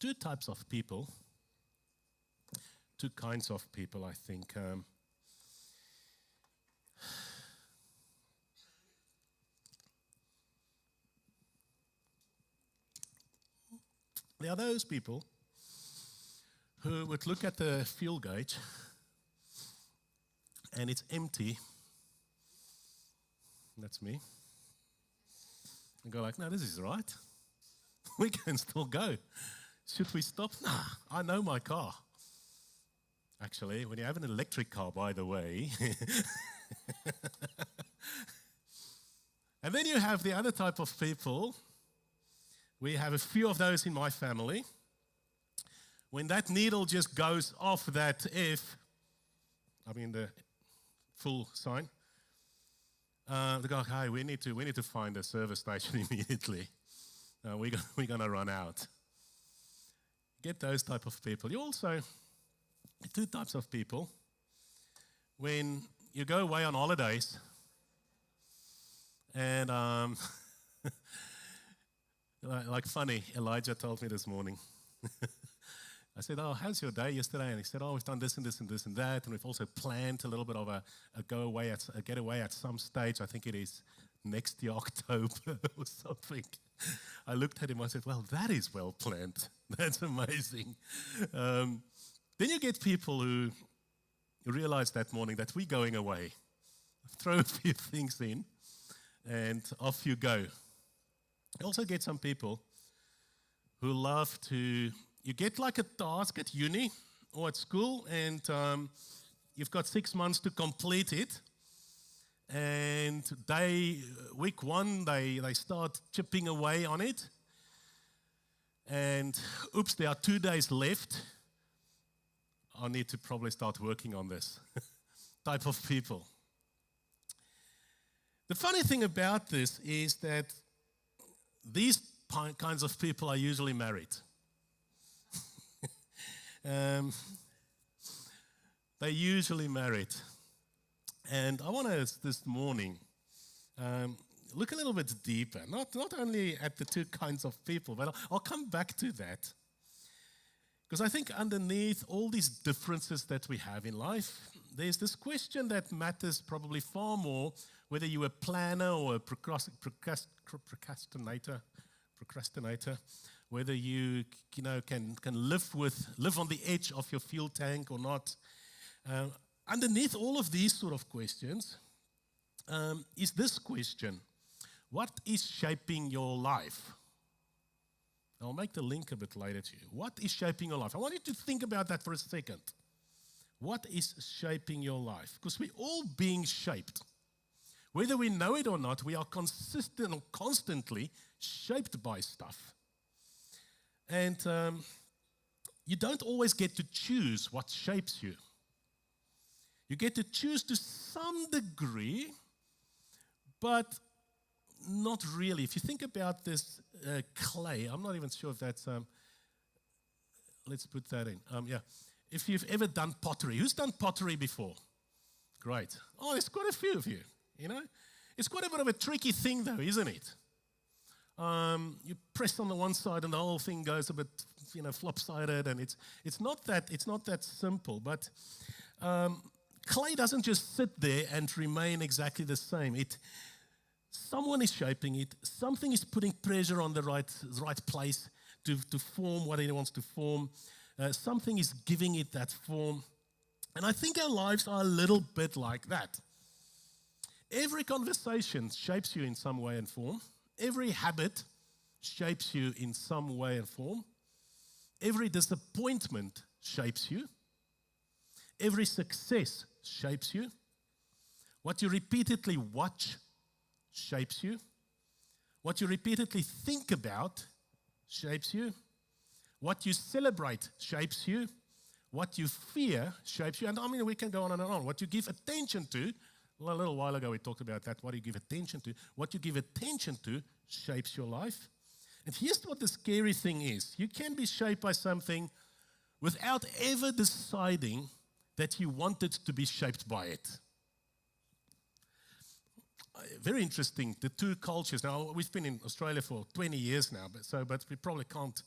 two types of people, two kinds of people, I think. There are those people who would look at the fuel gauge and it's empty. That's me. And go like, no, this is right. We can still go. Should we stop? Nah, I know my car. Actually, when you have an electric car, by the way. And then you have the other type of people. We have a few of those in my family. When that needle just goes off that F, the full sign, they go, hey, we need to find a service station immediately. We're going to run out. Get those type of people. You also, two types of people. When you go away on holidays, and like funny, Elijah told me this morning. I said, oh, how's your day yesterday? And he said, oh, we've done this and this and this and that. And we've also planned a little bit of a getaway at some stage. I think it is next year, October or something. I looked at him, I said, well, that is well planned. That's amazing. Then you get people who realize that morning that we're going away. Throw a few things in and off you go. You also get some people who love to, you get like a task at uni or at school and you've got 6 months to complete it. And week one, they start chipping away on it. And oops, there are 2 days left. I need to probably start working on this type of people. The funny thing about this is that these kinds of people are usually married. They're usually married. And I want to, this morning, look a little bit deeper, not only at the two kinds of people, but I'll come back to that. Because I think underneath all these differences that we have in life, there's this question that matters probably far more, whether you're a planner or a procrastinator, whether you can live on the edge of your fuel tank or not. Underneath all of these sort of questions is this question: what is shaping your life? I'll make the link a bit later to you. What is shaping your life? I want you to think about that for a second. What is shaping your life? Because we're all being shaped. Whether we know it or not, we are constantly shaped by stuff. And you don't always get to choose what shapes you. You get to choose to some degree, but not really. If you think about this clay, I'm not even sure if that's, let's put that in. If you've ever done pottery. Who's done pottery before? Great. Oh, there's quite a few of you, It's quite a bit of a tricky thing though, isn't it? You press on the one side and the whole thing goes a bit, flop-sided, and it's not that simple. But clay doesn't just sit there and remain exactly the same. Someone is shaping it. Something is putting pressure on the right place to form what it wants to form. Something is giving it that form. And I think our lives are a little bit like that. Every conversation shapes you in some way and form. Every habit shapes you in some way and form. Every disappointment shapes you. Every success shapes you. What you repeatedly watch shapes you. What you repeatedly think about shapes you. What you celebrate shapes you. What you fear shapes you. And we can go on and on. What you give attention to, a little while ago we talked about that, what you give attention to. What you give attention to shapes your life. And here's what the scary thing is. You can be shaped by something without ever deciding that you wanted to be shaped by it. Very interesting, the two cultures. Now, we've been in Australia for 20 years now, but we probably can't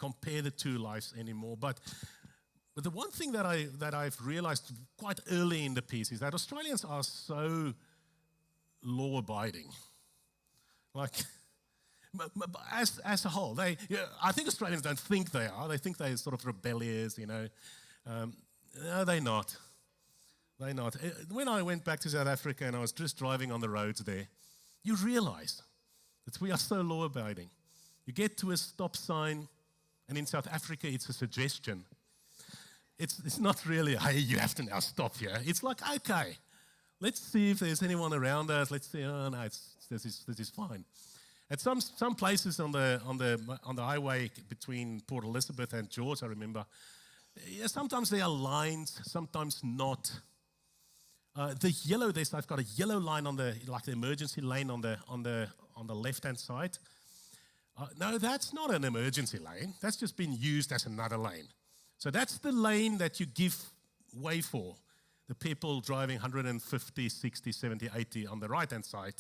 compare the two lives anymore. But the one thing that I've realized quite early in the piece is that Australians are so law-abiding. Like, as a whole, I think Australians don't think they are. They think they're sort of rebellious, No, they're not. They're not. When I went back to South Africa and I was just driving on the roads there, you realize that we are so law-abiding. You get to a stop sign, and in South Africa, it's a suggestion. It's not really, hey, you have to now stop here. It's like, okay, let's see if there's anyone around us. Let's see, oh no, this is fine. At some places on the highway between Port Elizabeth and George, I remember, sometimes there are lines, sometimes not. I've got a yellow line on the emergency lane on the left-hand side. No, that's not an emergency lane. That's just been used as another lane. So that's the lane that you give way for. The people driving 150, 60, 70, 80 on the right-hand side.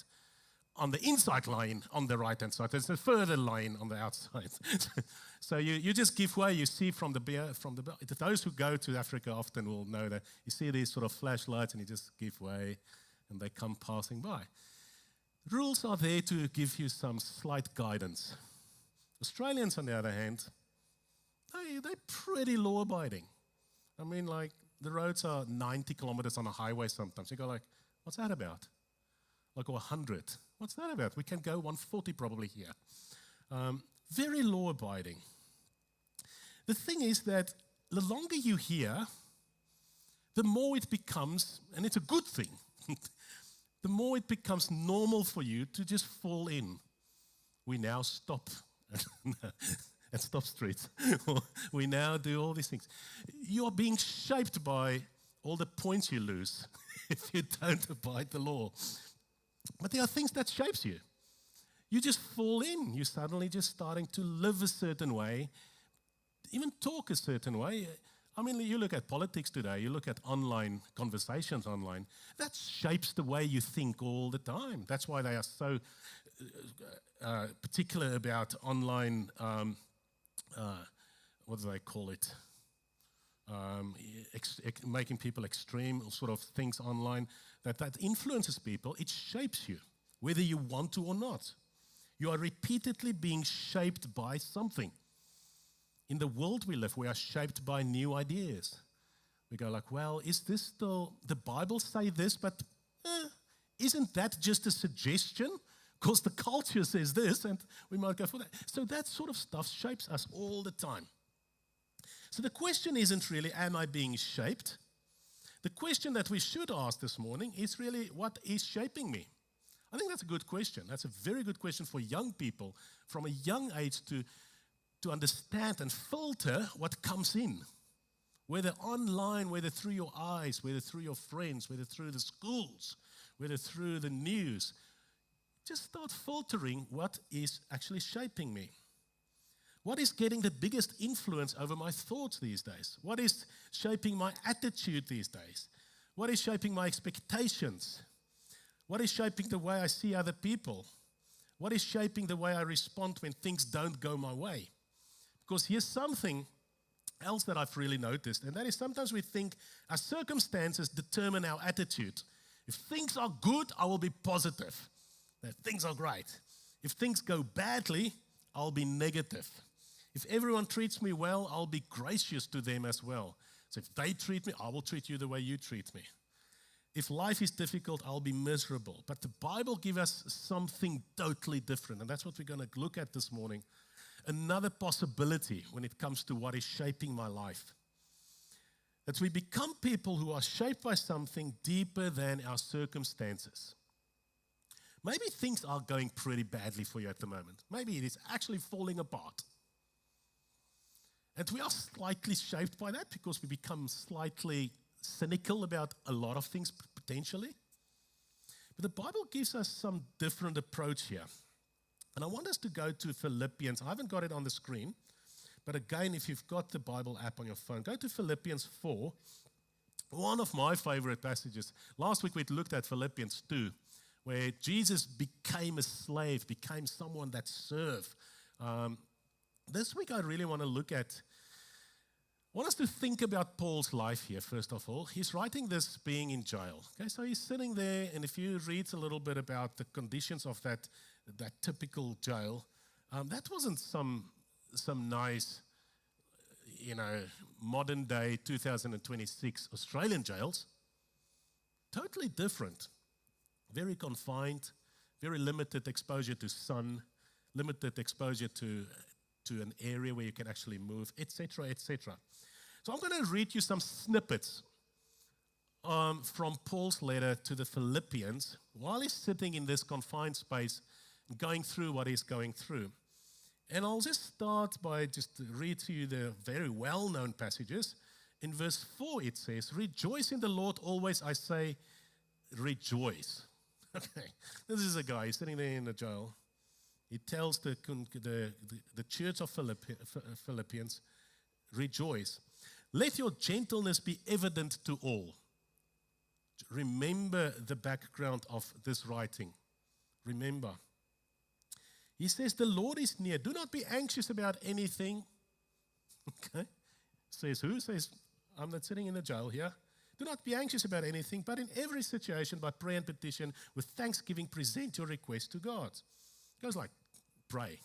On the inside lane on the right-hand side. There's a further line on the outside. So you just give way. You see from the those who go to Africa often will know that you see these sort of flashlights and you just give way and they come passing by. Rules are there to give you some slight guidance. Australians, on the other hand, they're pretty law-abiding. I mean, like, the roads are 90 kilometers on a highway sometimes. You go like, what's that about? Like, or 100. What's that about? We can go 140 probably here. Very law-abiding. The thing is that the longer you hear, the more it becomes, and it's a good thing, the more it becomes normal for you to just fall in. We now stop at stop streets. We now do all these things. You are being shaped by all the points you lose if you don't abide the law. But there are things that shapes you. You just fall in. You're suddenly just starting to live a certain way, even talk a certain way. I mean, you look at politics today, you look at online conversations online, that shapes the way you think all the time. That's why they are so particular about online, what do they call it? Making people extreme sort of things online, that influences people. It shapes you, whether you want to or not. You are repeatedly being shaped by something. In the world we live, we are shaped by new ideas. We go like, well, is this still, the Bible say this, but isn't that just a suggestion? Because the culture says this, and we might go for that. So that sort of stuff shapes us all the time. So the question isn't really, am I being shaped? The question that we should ask this morning is really, what is shaping me? I think that's a good question. That's a very good question for young people from a young age to understand and filter what comes in. Whether online, whether through your eyes, whether through your friends, whether through the schools, whether through the news. Just start filtering what is actually shaping me. What is getting the biggest influence over my thoughts these days? What is shaping my attitude these days? What is shaping my expectations? What is shaping the way I see other people? What is shaping the way I respond when things don't go my way? Because here's something else that I've really noticed, and that is sometimes we think our circumstances determine our attitude. If things are good, I will be positive. That things are great. If things go badly, I'll be negative. If everyone treats me well, I'll be gracious to them as well. So if they treat me, I will treat you the way you treat me. If life is difficult, I'll be miserable. But the Bible gives us something totally different, and that's what we're going to look at this morning. Another possibility when it comes to what is shaping my life. That we become people who are shaped by something deeper than our circumstances. Maybe things are going pretty badly for you at the moment. Maybe it is actually falling apart. And we are slightly shaped by that because we become slightly cynical about a lot of things potentially. But the Bible gives us some different approach here. And I want us to go to Philippians. I haven't got it on the screen. But again, if you've got the Bible app on your phone, go to Philippians 4. One of my favorite passages. Last week we looked at Philippians 2, where Jesus became a slave, became someone that served. this week I really want us to think about Paul's life here, first of all. He's writing this being in jail. Okay, so he's sitting there, and if you read a little bit about the conditions of that typical jail, that wasn't some nice, modern day 2026 Australian jails. Totally different. Very confined, very limited exposure to sun, limited exposure to an area where you can actually move, etc., etc. So I'm going to read you some snippets from Paul's letter to the Philippians while he's sitting in this confined space, going through what he's going through. And I'll just start by just read to you the very well-known passages. In verse 4 it says, "Rejoice in the Lord always, I say, rejoice." Okay, this is a guy, he's sitting there in the jail. He tells the church of Philippians, rejoice. Let your gentleness be evident to all. Remember the background of this writing. Remember. He says, the Lord is near. Do not be anxious about anything. Okay. Says who? Says, I'm not sitting in the jail here. Do not be anxious about anything, but in every situation, by prayer and petition, with thanksgiving, present your request to God. It goes like, pray.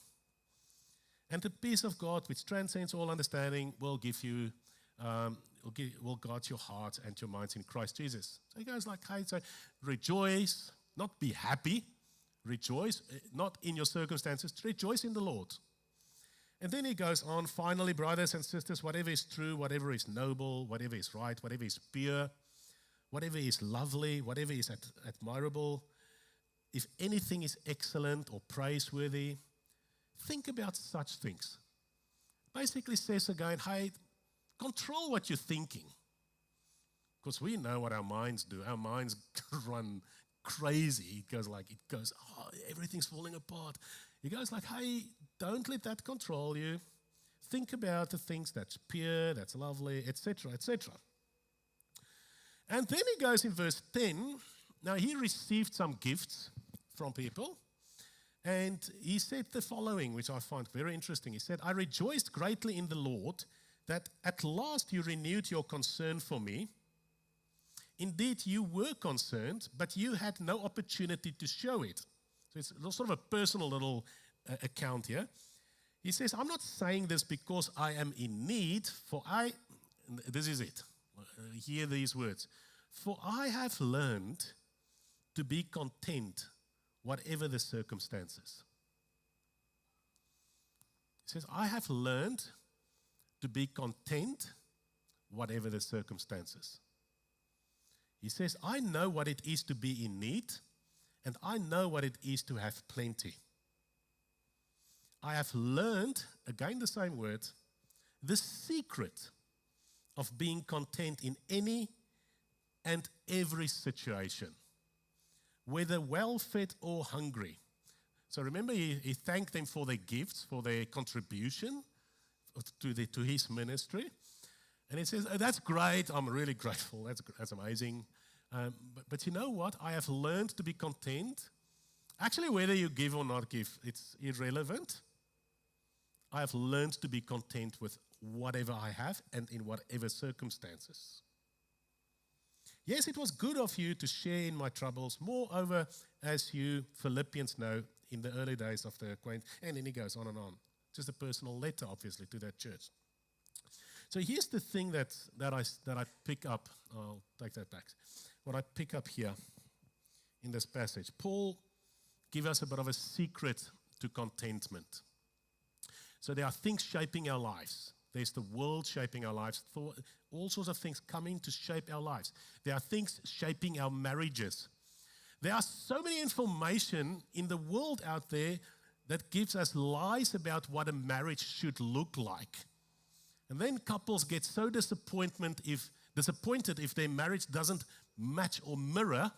And the peace of God, which transcends all understanding, will give you, will guard your heart and your minds in Christ Jesus. So he goes like, hey, so rejoice, not be happy. Rejoice, not in your circumstances. Rejoice in the Lord. And then he goes on, finally, brothers and sisters, whatever is true, whatever is noble, whatever is right, whatever is pure, whatever is lovely, whatever is admirable, if anything is excellent or praiseworthy, think about such things. Basically says again, hey, control what you're thinking. Because we know what our minds do. Our minds run crazy. It goes, oh, everything's falling apart. He goes like, hey, don't let that control you. Think about the things that's pure, that's lovely, etc., etc. And then he goes in verse 10. Now he received some gifts from people. And he said the following, which I find very interesting. He said, I rejoiced greatly in the Lord that at last you renewed your concern for me. Indeed, you were concerned, but you had no opportunity to show it. So it's sort of a personal little account here. He says, I'm not saying this because I am in need, this is it. Hear these words. For I have learned to be content, whatever the circumstances. He says, I have learned to be content, whatever the circumstances. He says, I know what it is to be in need, and I know what it is to have plenty. I have learned, again the same word, the secret of being content in any and every situation, whether well-fed or hungry. So remember, he thanked them for their gifts, for their contribution to his ministry. And he says, oh, that's great, I'm really grateful, that's amazing. But you know what? I have learned to be content. Actually, whether you give or not give, it's irrelevant. I have learned to be content with whatever I have and in whatever circumstances. Yes, it was good of you to share in my troubles. Moreover, as you Philippians know, in the early days of the acquaintance, and then he goes on and on. Just a personal letter, obviously, to that church. So here's the thing that I pick up. I'll take that back. What I pick up here in this passage. Paul gives us a bit of a secret to contentment. So there are things shaping our lives. There's the world shaping our lives. All sorts of things coming to shape our lives. There are things shaping our marriages. There are so many information in the world out there that gives us lies about what a marriage should look like. And then couples get so disappointed if their marriage doesn't match or mirror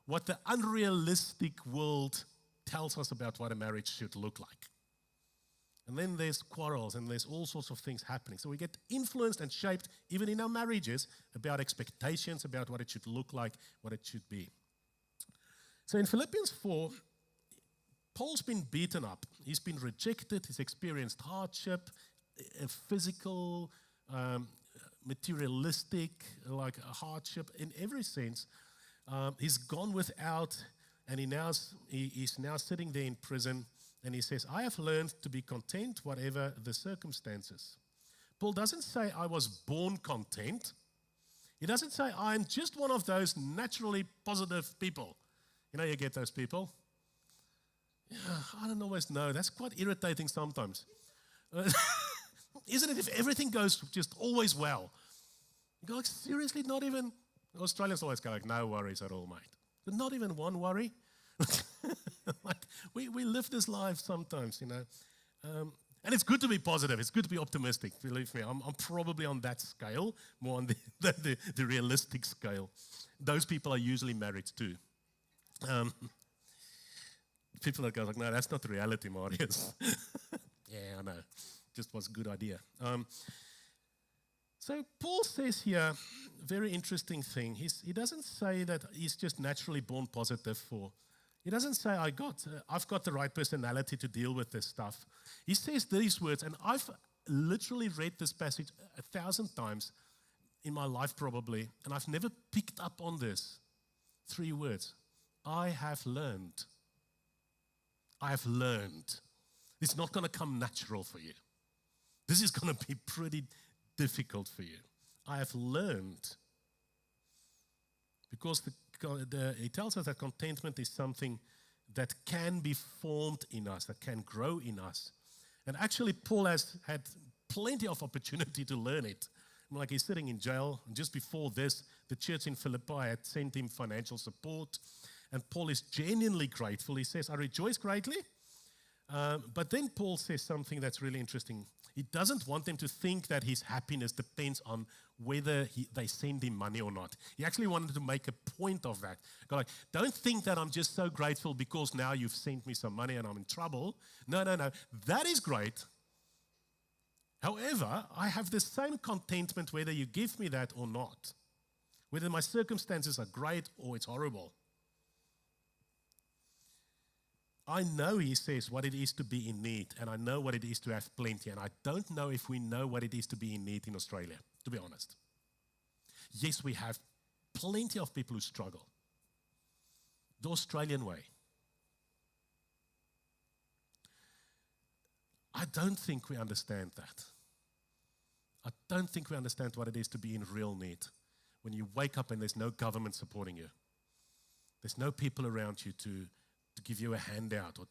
what the unrealistic world tells us about what a marriage should look like. And then there's quarrels and there's all sorts of things happening. So we get influenced and shaped, even in our marriages, about expectations, about what it should look like, what it should be. So in Philippians 4, Paul's been beaten up. He's been rejected. He's experienced hardship, physical, materialistic, like a hardship in every sense. He's gone without, and he's now sitting there in prison, and he says, I have learned to be content whatever the circumstances. Paul doesn't say I was born content. He doesn't say I'm just one of those naturally positive people. You know, you get those people. Yeah, I don't always know. That's quite irritating sometimes. Isn't it, if everything goes just always well? You go, like, seriously, not even, Australians always go like, no worries at all, mate. But not even one worry. Like, we live this life sometimes, you know. And it's good to be positive. It's good to be optimistic. Believe me, I'm probably on that scale, more on the realistic scale. Those people are usually married too. People that go like, no, that's not the reality, Marius. Yeah, I know. Just was a good idea. So Paul says here, very interesting thing. He doesn't say that he's just naturally born positive. He doesn't say I've got the right personality to deal with this stuff. He says these words, and I've literally read this passage 1,000 times in my life probably, and I've never picked up on this. 3 words. I have learned. I have learned. It's not going to come natural for you. This is going to be pretty difficult for you. I have learned. Because he tells us that contentment is something that can be formed in us, that can grow in us. And actually, Paul has had plenty of opportunity to learn it. Like, he's sitting in jail, and just before this, the church in Philippi had sent him financial support. And Paul is genuinely grateful. He says, I rejoice greatly. But then Paul says something that's really interesting. He doesn't want them to think that his happiness depends on whether they send him money or not. He actually wanted to make a point of that. Go like, don't think that I'm just so grateful because now you've sent me some money and I'm in trouble. No. That is great. However, I have the same contentment whether you give me that or not. Whether my circumstances are great or it's horrible. I know, he says, what it is to be in need, and I know what it is to have plenty, and I don't know if we know what it is to be in need in Australia, to be honest. Yes, we have plenty of people who struggle. The Australian way. I don't think we understand that. I don't think we understand what it is to be in real need. When you wake up and there's no government supporting you. There's no people around you to give you a handout or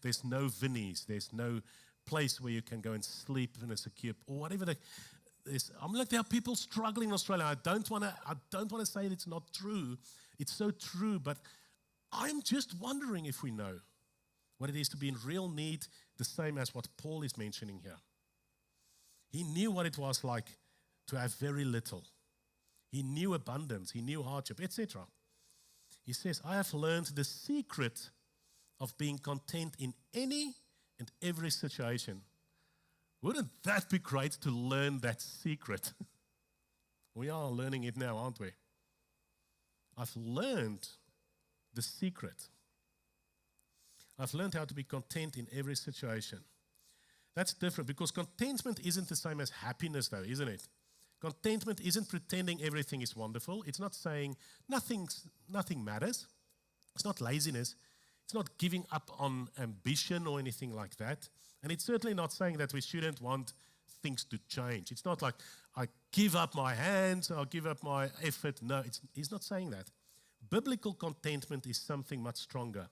there's no Vinnies, there's no place where you can go and sleep in a secure, or whatever. I'm like, there are people struggling in Australia. I don't want to say that it's not true. It's so true, but I'm just wondering if we know what it is to be in real need, the same as what Paul is mentioning here. He knew what it was like to have very little. He knew abundance, he knew hardship, etc. He says, I have learned the secret of being content in any and every situation. Wouldn't that be great to learn that secret? We are learning it now, aren't we? I've learned the secret. I've learned how to be content in every situation. That's different because contentment isn't the same as happiness though, isn't it? Contentment isn't pretending everything is wonderful. It's not saying nothing matters. It's not laziness. It's not giving up on ambition or anything like that. And it's certainly not saying that we shouldn't want things to change. It's not like I give up my hands, I'll give up my effort. No, he's not saying that. Biblical contentment is something much stronger.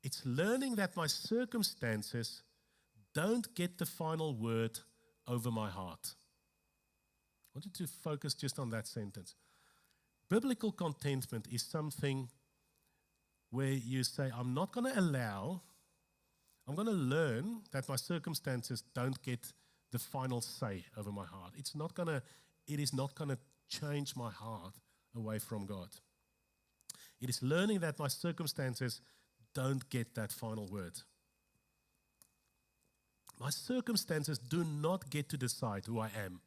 It's learning that my circumstances don't get the final word over my heart. I wanted to focus just on that sentence. Biblical contentment is something where you say, I'm going to learn that my circumstances don't get the final say over my heart. It is not going to change my heart away from God. It is learning that my circumstances don't get that final word. My circumstances do not get to decide who I am.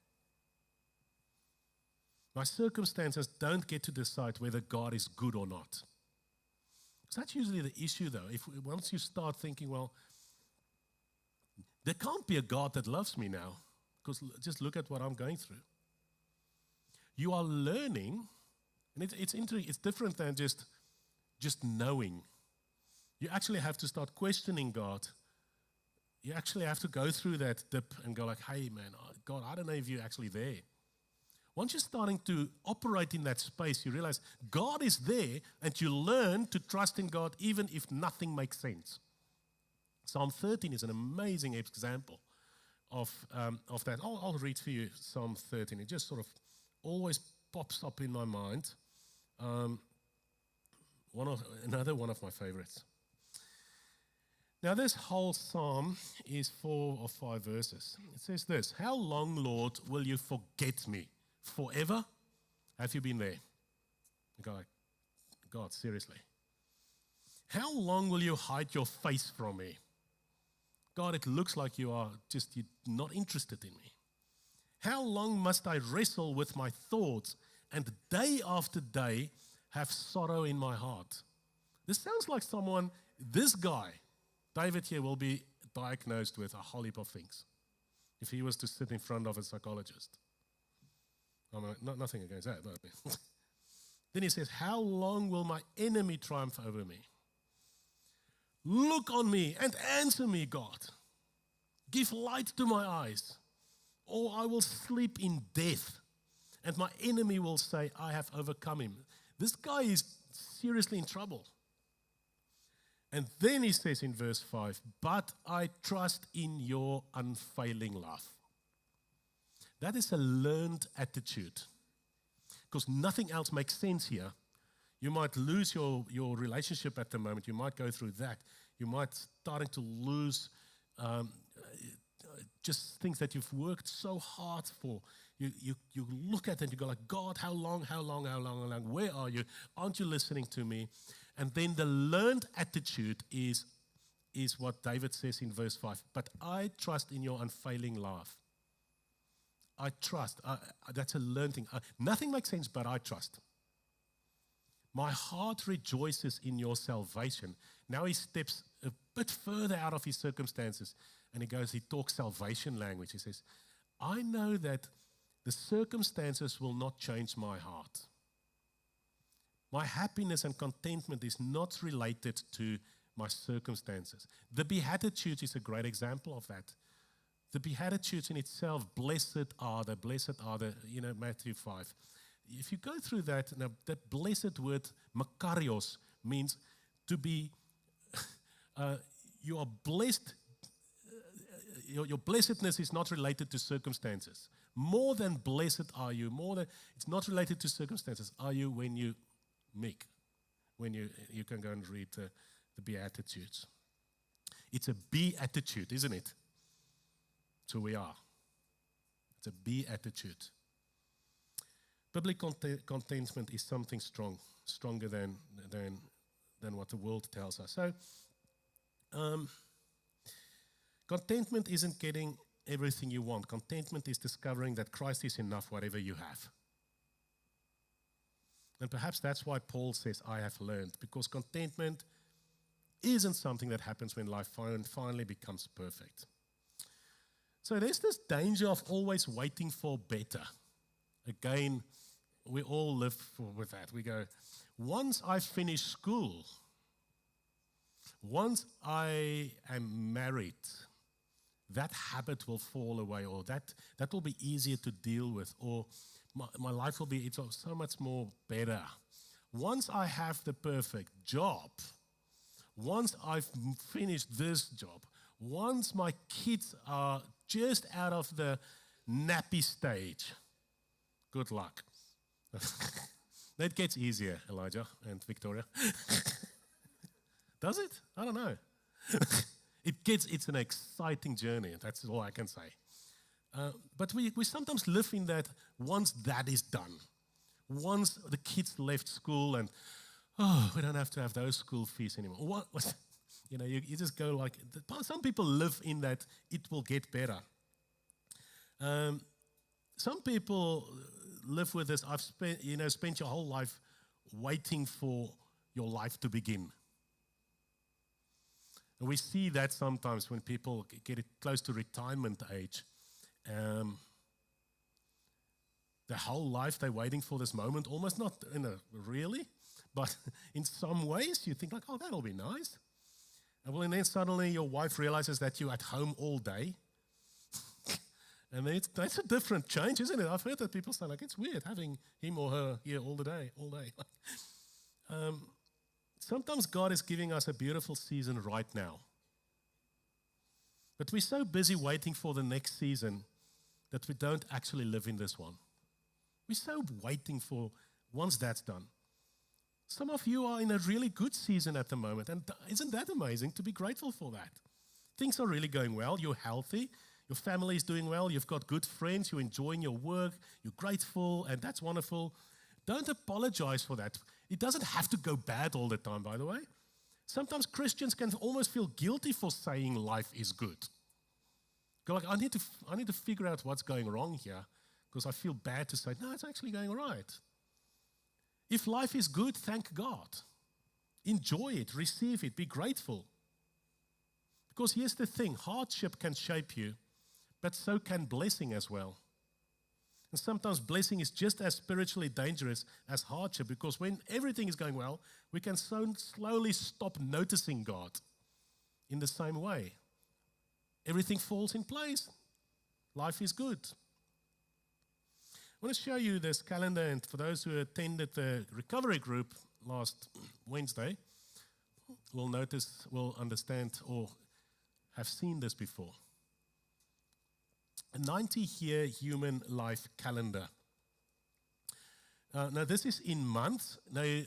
My circumstances don't get to decide whether God is good or not. So that's usually the issue, though. Once you start thinking, well, there can't be a God that loves me now, because just look at what I'm going through. You are learning, and it's interesting. It's different than just knowing. You actually have to start questioning God. You actually have to go through that dip and go like, hey, man, God, I don't know if you're actually there. Once you're starting to operate in that space, you realize God is there, and you learn to trust in God even if nothing makes sense. Psalm 13 is an amazing example of that. I'll read for you Psalm 13. It just sort of always pops up in my mind. Another one of my favorites. Now, this whole psalm is 4 or 5 verses. It says this: how long, Lord, will you forget me? Forever? Have you been there? You go like, God, seriously. How long will you hide your face from me? God, it looks like you're not interested in me. How long must I wrestle with my thoughts and day after day have sorrow in my heart? This sounds like this guy, David here, will be diagnosed with a whole heap of things if he was to sit in front of a psychologist. I mean, nothing against that. But then he says, how long will my enemy triumph over me? Look on me and answer me, God. Give light to my eyes, or I will sleep in death, and my enemy will say, I have overcome him. This guy is seriously in trouble. And then he says in verse 5, but I trust in your unfailing love. That is a learned attitude, because nothing else makes sense here. You might lose your relationship at the moment. You might go through that. You might starting to lose just things that you've worked so hard for. You look at it and you go like, God, how long? Where are you? Aren't you listening to me? And then the learned attitude is what David says in verse 5. But I trust in your unfailing love. I trust. That's a learned thing. Nothing makes sense, but I trust. My heart rejoices in your salvation. Now he steps a bit further out of his circumstances, and he talks salvation language. He says, I know that the circumstances will not change my heart. My happiness and contentment is not related to my circumstances. The Beatitudes is a great example of that. The Beatitudes in itself, blessed are the, Matthew 5. If you go through that, now that blessed word, makarios, means to be, you are blessed, your blessedness is not related to circumstances. More than blessed are you, it's not related to circumstances, are you when you meek, when you can go and read the Beatitudes. It's a be-attitude, isn't it? So we are. It's a be-attitude. Biblical contentment is something stronger than what the world tells us. So, contentment isn't getting everything you want. Contentment is discovering that Christ is enough, whatever you have. And perhaps that's why Paul says, I have learned, because contentment isn't something that happens when life finally becomes perfect. So there's this danger of always waiting for better. Again, we all live with that. We go, once I finish school, once I am married, that habit will fall away, or that will be easier to deal with, or my life will be so much more better. Once I have the perfect job, once I've finished this job, once my kids are just out of the nappy stage, good luck. That gets easier, Elijah and Victoria. Does it? I don't know. It's an exciting journey, that's all I can say. But we sometimes live in that once that is done, once the kids left school and, we don't have to have those school fees anymore. You just go like, some people live in that it will get better. Some people live with this, spent your whole life waiting for your life to begin. And we see that sometimes when people get close to retirement age. Their whole life they're waiting for this moment, almost not really, but in some ways you think like, oh, that'll be nice. And then suddenly your wife realizes that you're at home all day. And that's a different change, isn't it? I've heard that people say like, it's weird having him or her here all day. Sometimes God is giving us a beautiful season right now. But we're so busy waiting for the next season that we don't actually live in this one. We're so waiting for once that's done. Some of you are in a really good season at the moment, and isn't that amazing to be grateful for that? Things are really going well. You're healthy. Your family is doing well. You've got good friends. You're enjoying your work. You're grateful, and that's wonderful. Don't apologize for that. It doesn't have to go bad all the time, by the way. Sometimes Christians can almost feel guilty for saying life is good. Go like, I need to figure out what's going wrong here because I feel bad to say, no, it's actually going all right. If life is good, thank God. Enjoy it, receive it, be grateful. Because here's the thing, hardship can shape you, but so can blessing as well. And sometimes blessing is just as spiritually dangerous as hardship because when everything is going well, we can so slowly stop noticing God in the same way. Everything falls in place. Life is good. I want to show you this calendar, and for those who attended the recovery group last Wednesday, will understand or have seen this before. A 90-year human life calendar. Now, this is in months. Now,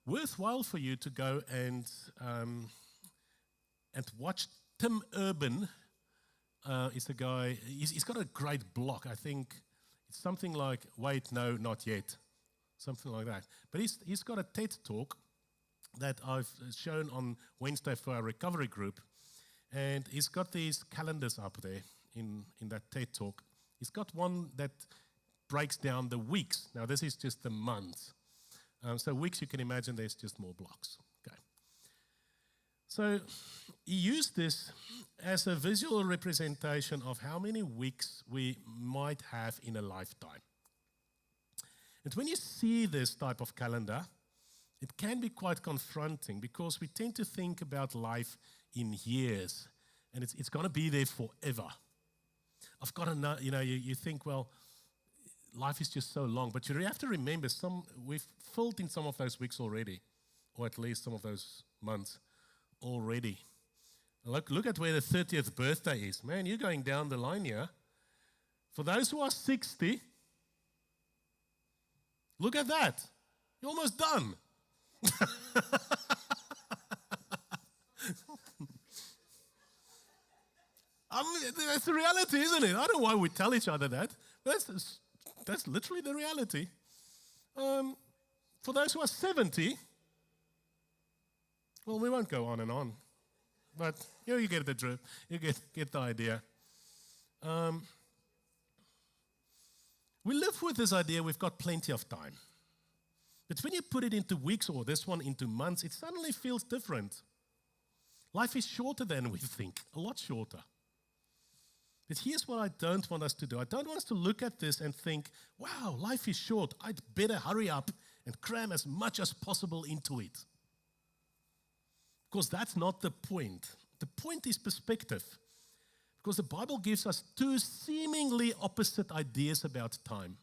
worthwhile for you to go and watch. Tim Urban is the guy. He's got a great blog. I think it's something like, wait, no, not yet. Something like that. But he's got a TED Talk that I've shown on Wednesday for our recovery group. And he's got these calendars up there in that TED Talk. He's got one that breaks down the weeks. Now, this is just the months. So weeks, you can imagine there's just more blocks. Okay. So he used this as a visual representation of how many weeks we might have in a lifetime. And when you see this type of calendar, it can be quite confronting because we tend to think about life in years, and it's going to be there forever. I've got to know, you think, well, life is just so long, but you have to remember we've filled in some of those weeks already, or at least some of those months already. Look at where the 30th birthday is. Man, you're going down the line here. For those who are 60, look at that. You're almost done. That's the reality, isn't it? I don't know why we tell each other that. That's literally the reality. For those who are 70, well, we won't go on and on. But you get the drift. You get the idea. We live with this idea we've got plenty of time. But when you put it into weeks or this one into months, it suddenly feels different. Life is shorter than we think, a lot shorter. But here's what I don't want us to do. I don't want us to look at this and think, wow, life is short. I'd better hurry up and cram as much as possible into it. Because that's not the point. The point is perspective. Because the Bible gives us two seemingly opposite ideas about time.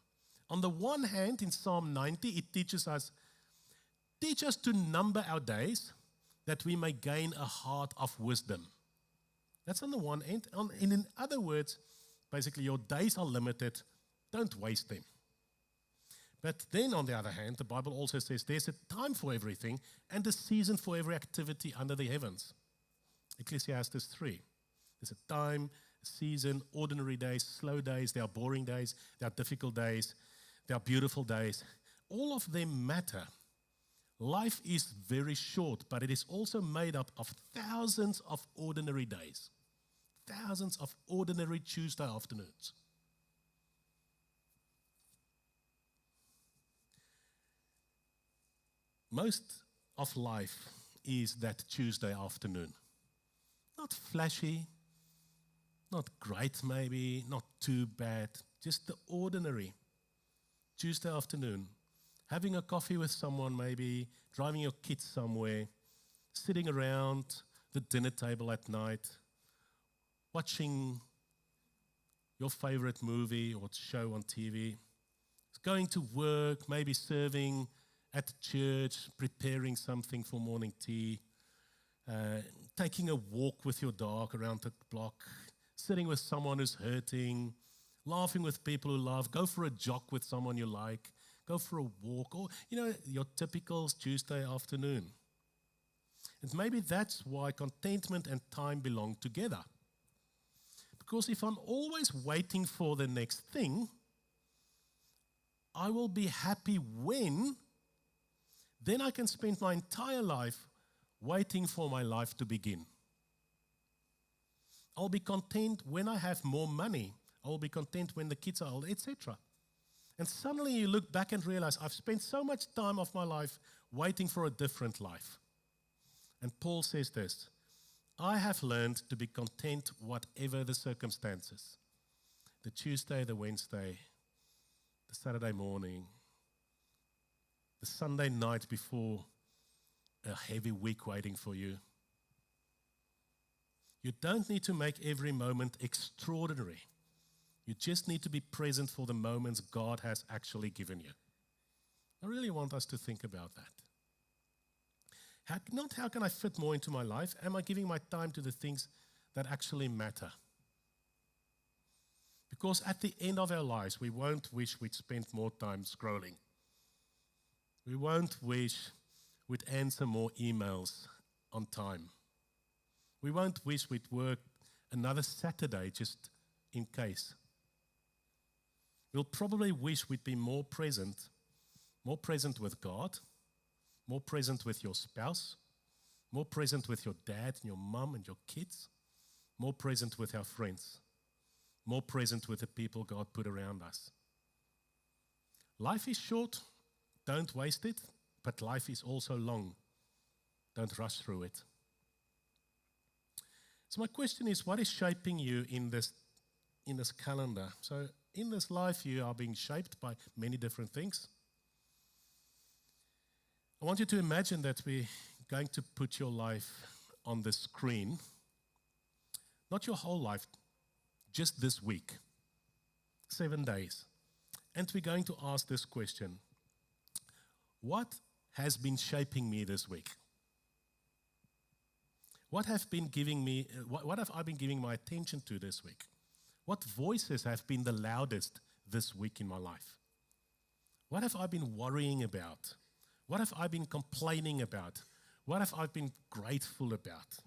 On the one hand, in Psalm 90, it teaches us to number our days that we may gain a heart of wisdom. That's on the one end. And in other words, basically your days are limited. Don't waste them. But then on the other hand, the Bible also says there's a time for everything and a season for every activity under the heavens. Ecclesiastes 3. There's a time, a season, ordinary days, slow days, there are boring days, there are difficult days, there are beautiful days. All of them matter. Life is very short, but it is also made up of thousands of ordinary days. Thousands of ordinary Tuesday afternoons. Most of life is that Tuesday afternoon. Not flashy, not great maybe, not too bad, just the ordinary Tuesday afternoon, having a coffee with someone maybe, driving your kids somewhere, sitting around the dinner table at night, watching your favorite movie or show on TV, going to work, maybe serving at church, preparing something for morning tea, taking a walk with your dog around the block, sitting with someone who's hurting, laughing with people who laugh, go for a jog with someone you like, go for a walk, or, your typical Tuesday afternoon. And maybe that's why contentment and time belong together. Because if I'm always waiting for the next thing, I will be happy when, then I can spend my entire life waiting for my life to begin. I'll be content when I have more money. I'll be content when the kids are old, etc. And suddenly you look back and realize, I've spent so much time of my life waiting for a different life. And Paul says this, I have learned to be content whatever the circumstances. The Tuesday, the Wednesday, the Saturday morning, the Sunday night before a heavy week waiting for you. You don't need to make every moment extraordinary. You just need to be present for the moments God has actually given you. I really want us to think about that. Not how can I fit more into my life? Am I giving my time to the things that actually matter? Because at the end of our lives, we won't wish we'd spent more time scrolling. We won't wish we'd answer more emails on time. We won't wish we'd work another Saturday just in case. We'll probably wish we'd be more present with God, more present with your spouse, more present with your dad and your mum and your kids, more present with our friends, more present with the people God put around us. Life is short, don't waste it, but life is also long. Don't rush through it. So my question is, what is shaping you in this calendar? So in this life, you are being shaped by many different things. I want you to imagine that we're going to put your life on the screen. Not your whole life, just this week. 7 days. And we're going to ask this question. What has been shaping me this week? What have I been giving my attention to this week? What voices have been the loudest this week in my life? What have I been worrying about? What have I been complaining about? What have I been grateful about?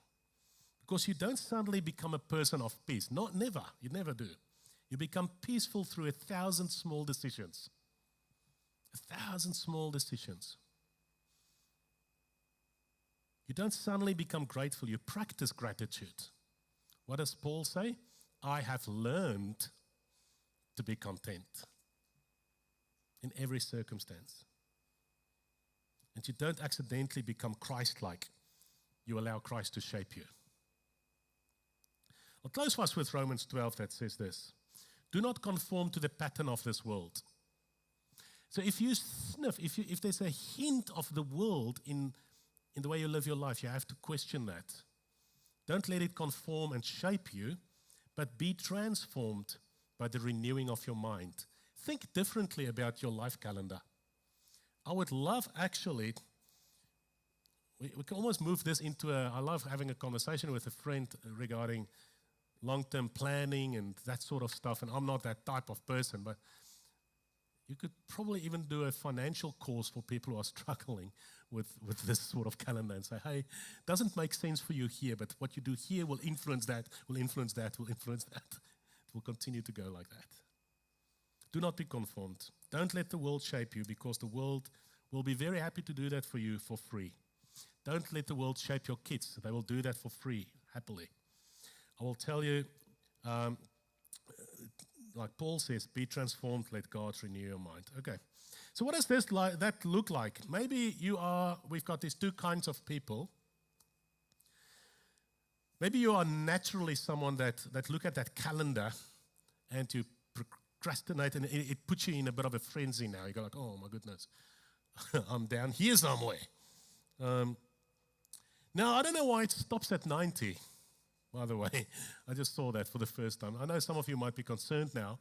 Because you don't suddenly become a person of peace. Never. You never do. You become peaceful through 1,000 small decisions. 1,000 small decisions. You don't suddenly become grateful. You practice gratitude. What does Paul say? I have learned to be content in every circumstance. And you don't accidentally become Christ-like. You allow Christ to shape you. I'll close first with Romans 12 that says this. Do not conform to the pattern of this world. So if you sniff, if there's a hint of the world in the way you live your life, you have to question that. Don't let it conform and shape you, but be transformed by the renewing of your mind. Think differently about your life calendar. I would love actually, we can almost move this into I love having a conversation with a friend regarding long-term planning and that sort of stuff, and I'm not that type of person, but you could probably even do a financial course for people who are struggling with this sort of calendar and say, hey, doesn't make sense for you here, but what you do here will influence that, will influence that, will influence that. It will continue to go like that. Do not be conformed. Don't let the world shape you, because the world will be very happy to do that for you for free. Don't let the world shape your kids. They will do that for free, happily. I will tell you, like Paul says, be transformed, let God renew your mind. Okay. So what does that look like? Maybe we've got these two kinds of people. Maybe you are naturally someone that look at that calendar and you procrastinate, and it puts you in a bit of a frenzy now. You go like, oh my goodness, I'm down here somewhere. Now, I don't know why it stops at 90, by the way. I just saw that for the first time. I know some of you might be concerned now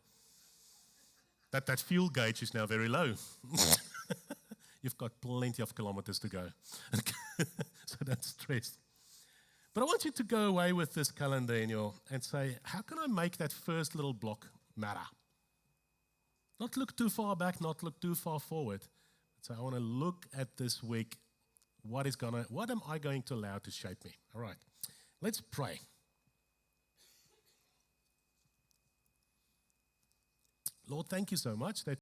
that fuel gauge is now very low. You've got plenty of kilometers to go. So don't stress. But I want you to go away with this calendar and say, how can I make that first little block matter? Not look too far back, not look too far forward. So I want to look at this week. What am I going to allow to shape me? All right, let's pray. Lord, thank you so much that